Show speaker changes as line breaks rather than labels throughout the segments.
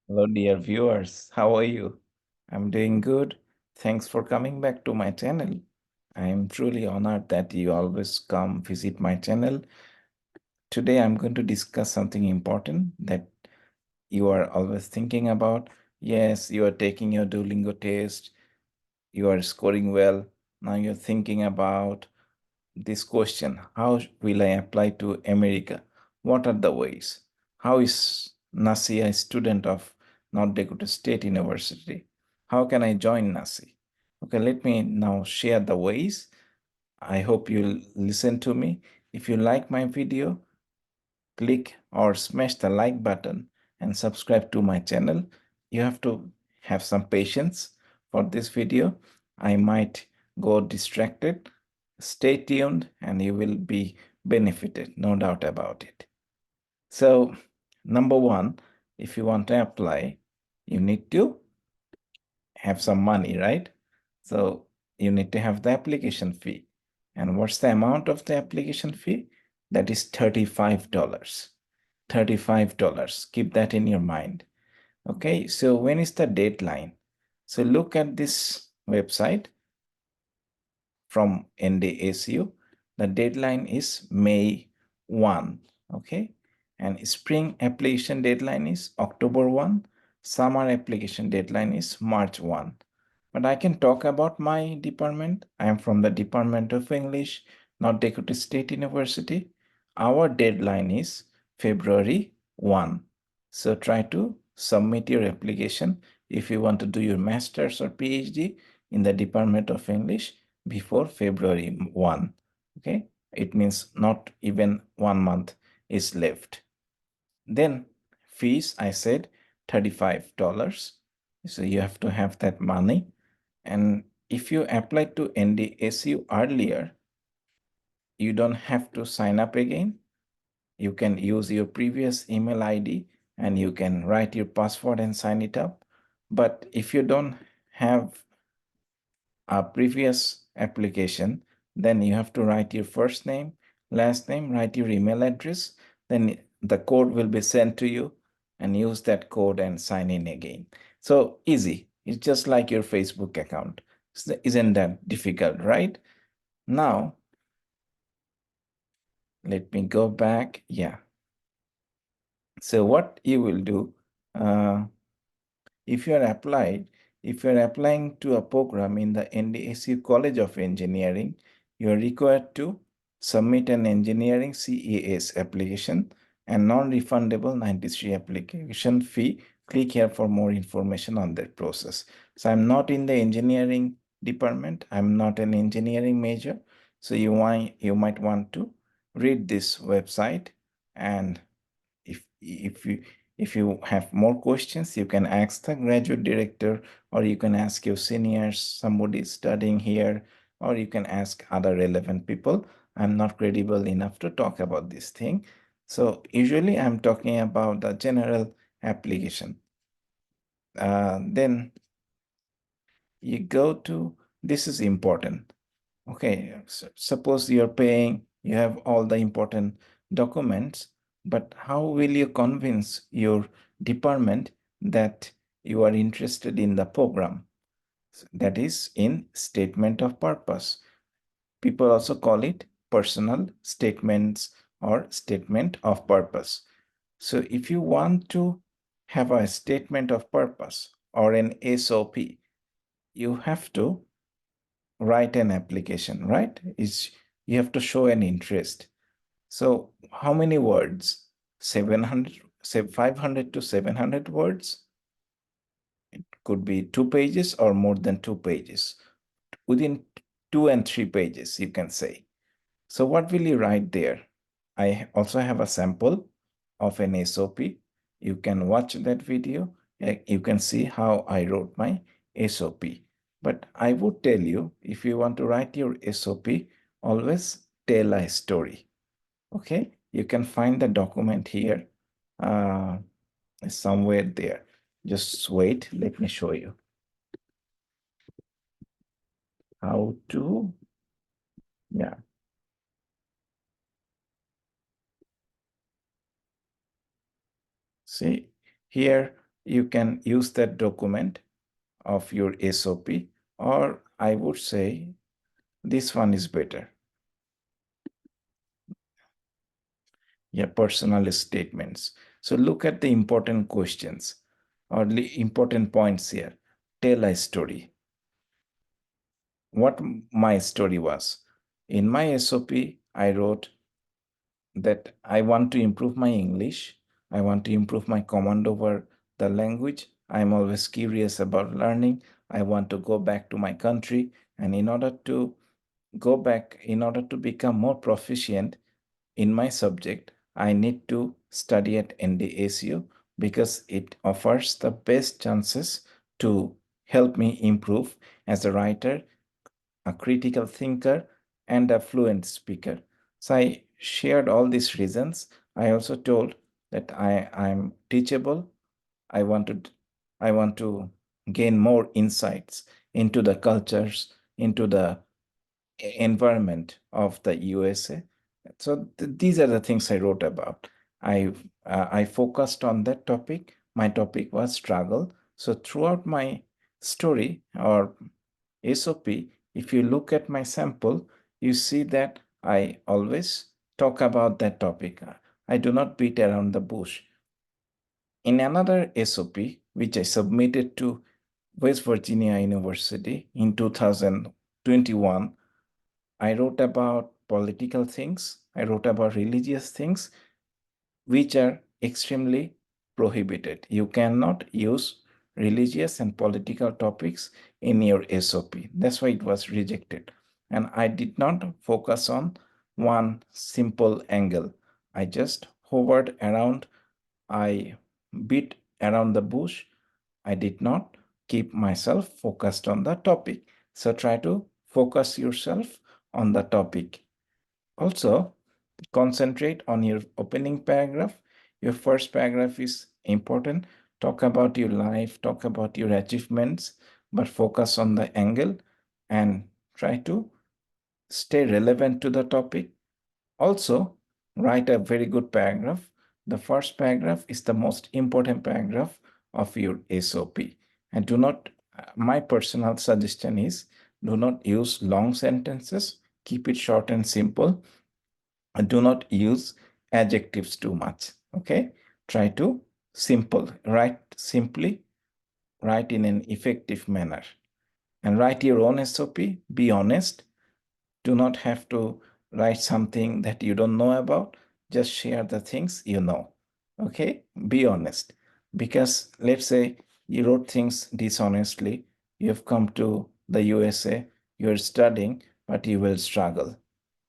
Hello, dear viewers. How are you? I'm doing good. Thanks for coming back to my channel. I am truly honored that you always come visit my channel. Today, I'm going to discuss something important that you are always thinking about. Yes, you are taking your Duolingo test. You are scoring well. Now you're thinking about this question: how will I apply to America? What are the ways? How is Nasi a student of North Dakota State University? How can I join Nasi? Okay, let me now share the ways. I hope you'll listen to me. If you like my video, click or smash the like button and subscribe to my channel. You have to have some patience for this video. I might go distracted. Stay tuned and you will be benefited, no doubt about it. So, number one, if you want to apply, you need to have some money, right? So you need to have the application fee. And what's the amount of the application fee? That is $35. $35. Keep that in your mind. Okay, so when is the deadline? So look at this website from NDSU. The deadline is May 1. Okay, and spring application deadline is October 1. Summer application deadline is March 1. But I can talk about my department. I am from the Department of English, North Dakota State University. Our deadline is February 1. So try to submit your application if you want to do your master's or PhD in the Department of English before February 1. Okay, it means not even 1 month is left. Then fees, I said $35. So you have to have that money. And if you apply to NDSU earlier, you don't have to sign up again. You can use your previous email ID and you can write your password and sign it up. But if you don't have a previous application, then you have to write your first name, last name, write your email address, then the code will be sent to you and use that code and sign in again. So easy. It's just like your Facebook account. Isn't that difficult, right? Now, let me go back. Yeah. So what you will do, uh, if you are applied, if you are applying to a program in the NDSU College of Engineering, you are required to submit an engineering CAS application and non-refundable 93 application fee. Click here for more information on that process. So I'm not in the engineering department. I'm not an engineering major. So you might want to read this website, and if you have more questions, you can ask the graduate director, or you can ask your seniors, somebody studying here, or you can ask other relevant people. I'm not credible enough to talk about this thing. So usually I'm talking about the general application. Then you go to, this is important. Okay, so suppose you're paying, you have all the important documents, but how will you convince your department that you are interested in the program? That is in statement of purpose. People also call it personal statements or statement of purpose. So if you want to have a statement of purpose or an SOP, you have to write an application, right? You have to show an interest. So how many words? 700, say 500 to 700 words. It could be 2 pages or more than 2 pages. Within 2 and 3 pages, you can say. So what will you write there? I also have a sample of an SOP. You can watch that video. You can see how I wrote my SOP. But I would tell you, if you want to write your SOP, always tell a story. Okay, you can find the document here, uh, somewhere there. Just wait, let me show you how to, yeah. See, here you can use that document of your SOP, or I would say this one is better. Yeah, personal statements. So look at the important questions or the important points here. Tell a story. What my story was. In my SOP, I wrote that I want to improve my English. I want to improve my command over the language. I'm always curious about learning. I want to go back to my country. And in order to go back, in order to become more proficient in my subject, I need to study at NDSU because it offers the best chances to help me improve as a writer, a critical thinker, and a fluent speaker. So I shared all these reasons. I also told that I'm teachable. I wanted I want to gain more insights into the cultures, into the environment of the USA. So these are the things I wrote about. I focused on that topic. My topic was struggle. So throughout my story or SOP, if you look at my sample, you see that I always talk about that topic. I do not beat around the bush. In another SOP, which I submitted to West Virginia University in 2021, I wrote about political things, I wrote about religious things, which are extremely prohibited. You cannot use religious and political topics in your SOP. That's why it was rejected. And I did not focus on one simple angle. I just hovered around, I beat around the bush. I did not keep myself focused on the topic. So try to focus yourself on the topic. Also, concentrate on your opening paragraph. Your first paragraph is important. Talk about your life, talk about your achievements, but focus on the angle and try to stay relevant to the topic. Also, write a very good paragraph. The first paragraph is the most important paragraph of your SOP. And do not, my personal suggestion is do not use long sentences, keep it short and simple. And do not use adjectives too much. Okay, try to write simply, write in an effective manner, and write your own SOP. Be honest. Do not have to write something that you don't know about. Just share the things you know. Okay, be honest. Because let's say you wrote things dishonestly, you've come to the USA, you're studying, but you will struggle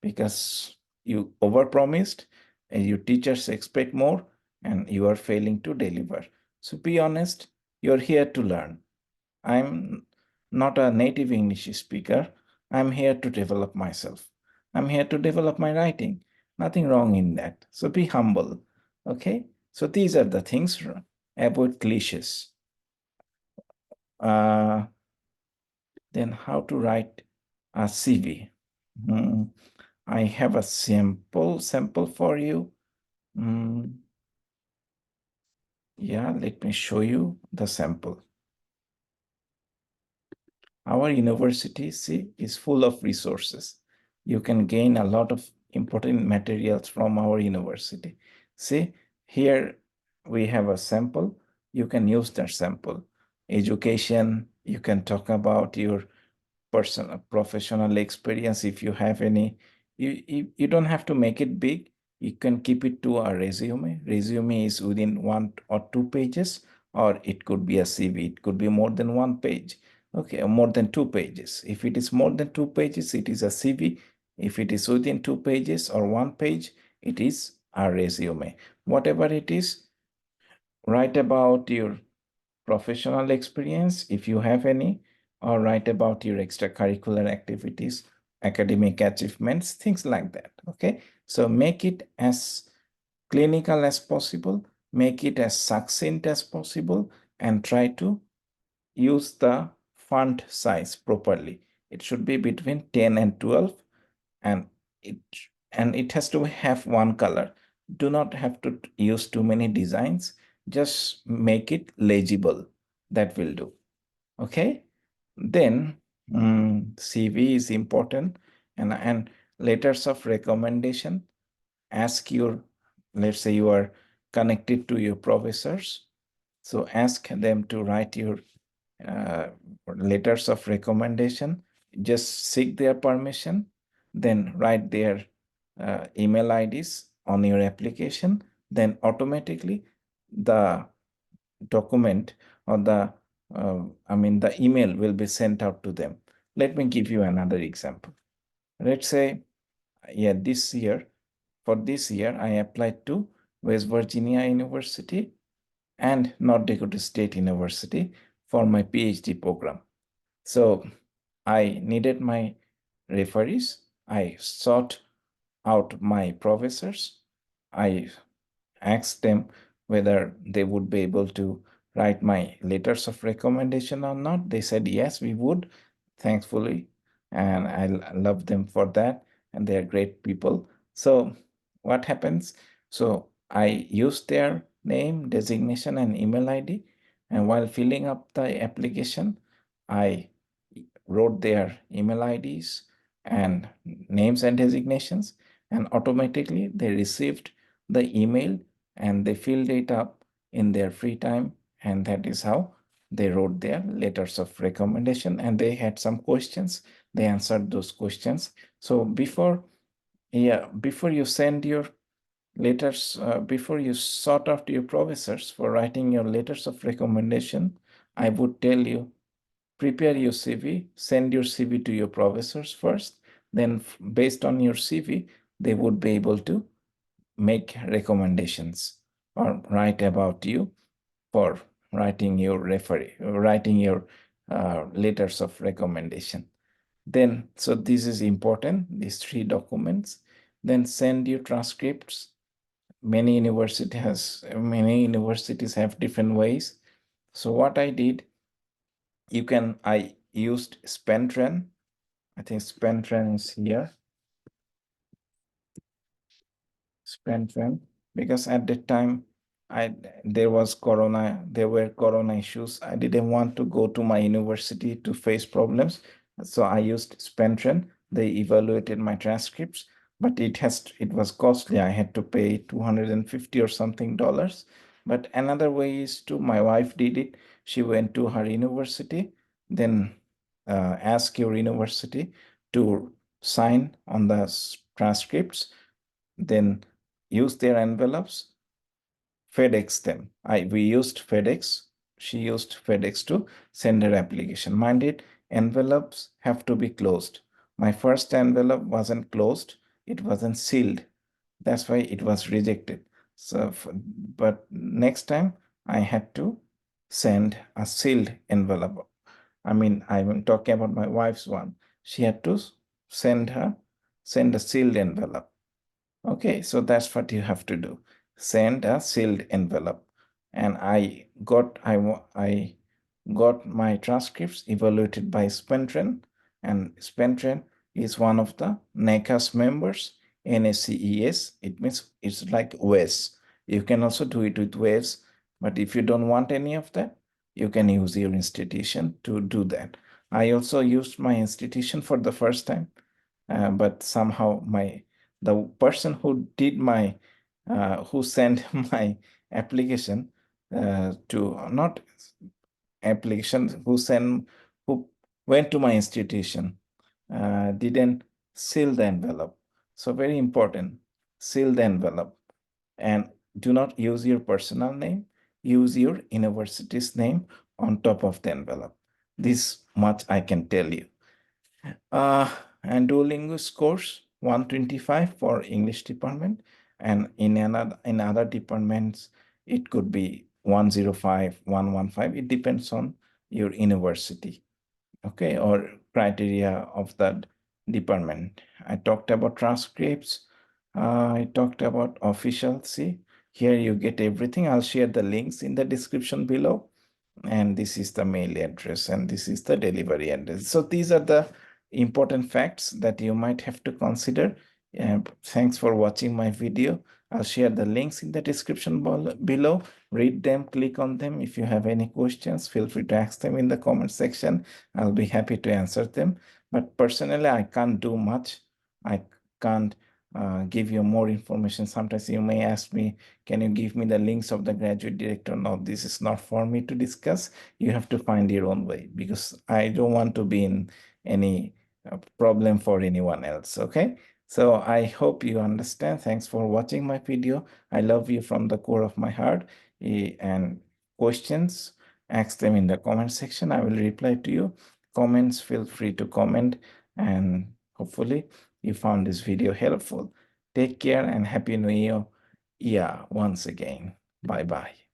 because you overpromised and your teachers expect more and you are failing to deliver. So be honest, you're here to learn. I'm not a native English speaker. I'm here to develop myself. I'm here to develop my writing. Nothing wrong in that. So be humble. Okay? So these are the things. Avoid cliches. Uh, then how to write a CV. I have a sample for you. Yeah, let me show you the sample. Our university, see, is full of resources. You can gain a lot of important materials from our university. See, here we have a sample. You can use that sample. Education, you can talk about your personal professional experience if you have any. You don't have to make it big. You can keep it to a resume. Resume is within 1 or 2 pages, or it could be a CV. It could be more than 1 page. Okay, or more than 2 pages. If it is more than 2 pages, it is a CV. If it is within 2 pages or 1 page, it is a resume. Whatever it is, write about your professional experience, if you have any, or write about your extracurricular activities, academic achievements, things like that. Okay, so make it as clinical as possible, make it as succinct as possible, and try to use the font size properly. It should be between 10 and 12, and it it has to have one color. Do not have to use too many designs. just make it legible. That will do. Okay. Then CV is important, and letters of recommendation. Ask your, let's say you are connected to your professors, so ask them to write your uh, letters of recommendation. Just seek their permission, then write their email IDs on your application. Then automatically the document or the email will be sent out to them. Let me give you another example. Let's say, yeah, for this year, I applied to West Virginia University and North Dakota State University for my PhD program. So I needed my referees. I sought out my professors. I asked them whether they would be able to write my letters of recommendation or not. They said, yes, we would, thankfully. And I love them for that. And they are great people. So, what happens? So, I used their name, designation, and email ID. And while filling up the application, I wrote their email IDs and names and designations, and automatically they received the email and they filled it up in their free time. And that is how they wrote their letters of recommendation. And they had some questions, they answered those questions. So before you send your letters, before you sort out your professors for writing your letters of recommendation, I would tell you, prepare your CV, send your CV to your professors first. Then based on your CV, they would be able to make recommendations or write about you for writing your letters of recommendation. Then, so this is important, these three documents. Then send your transcripts. Many universities have different ways. So what I did, I used Spentren. I think Spentren is here. Spentren, because at that time I there were corona issues. I didn't want to go to my university to face problems. So I used Spentren. They evaluated my transcripts, but it was costly. I had to pay 250 or something dollars. But another way is to my wife did it. She went to her university, then ask your university to sign on the transcripts, then use their envelopes, FedEx them. We used FedEx. She used FedEx to send her application. Mind it, envelopes have to be closed. My first envelope wasn't closed, it wasn't sealed. That's why it was rejected. But next time I had to send a sealed envelope. I'm talking about my wife's one. She had to send a sealed envelope. Okay, so that's what you have to do. Send a sealed envelope. And I got my transcripts evaluated by Spentren, and Spentren is one of the NACAS members, NACES. It means it's like WES. You can also do it with WES, but if you don't want any of that, you can use your institution to do that. I also used my institution for the first time, but somehow the person who sent my application to not application who went to my institution didn't seal the envelope. So very important, seal the envelope, and do not use your personal name, use your university's name on top of the envelope. This much I can tell you. Uh, and Duolingo scores 125 for English department, and in other departments it could be 105, 115. It depends on your university, okay, or criteria of that department. I talked about transcripts. I talked about official. See, here you get everything. I'll share the links in the description below. And this is the mail address, and this is the delivery address. So these are the important facts that you might have to consider. Thanks for watching my video. I'll share the links in the description below. Read them, click on them. If you have any questions, feel free to ask them in the comment section. I'll be happy to answer them. But personally, I can't do much. I can't give you more information. Sometimes you may ask me, can you give me the links of the graduate director? No, this is not for me to discuss. You have to find your own way, because I don't want to be in any problem for anyone else. Okay. So I hope you understand. Thanks for watching my video. I love you from the core of my heart. And questions, ask them in the comment section. I will reply to you. Comments, feel free to comment. And hopefully you found this video helpful. Take care and Happy New Year. Yeah, once again. Bye-bye.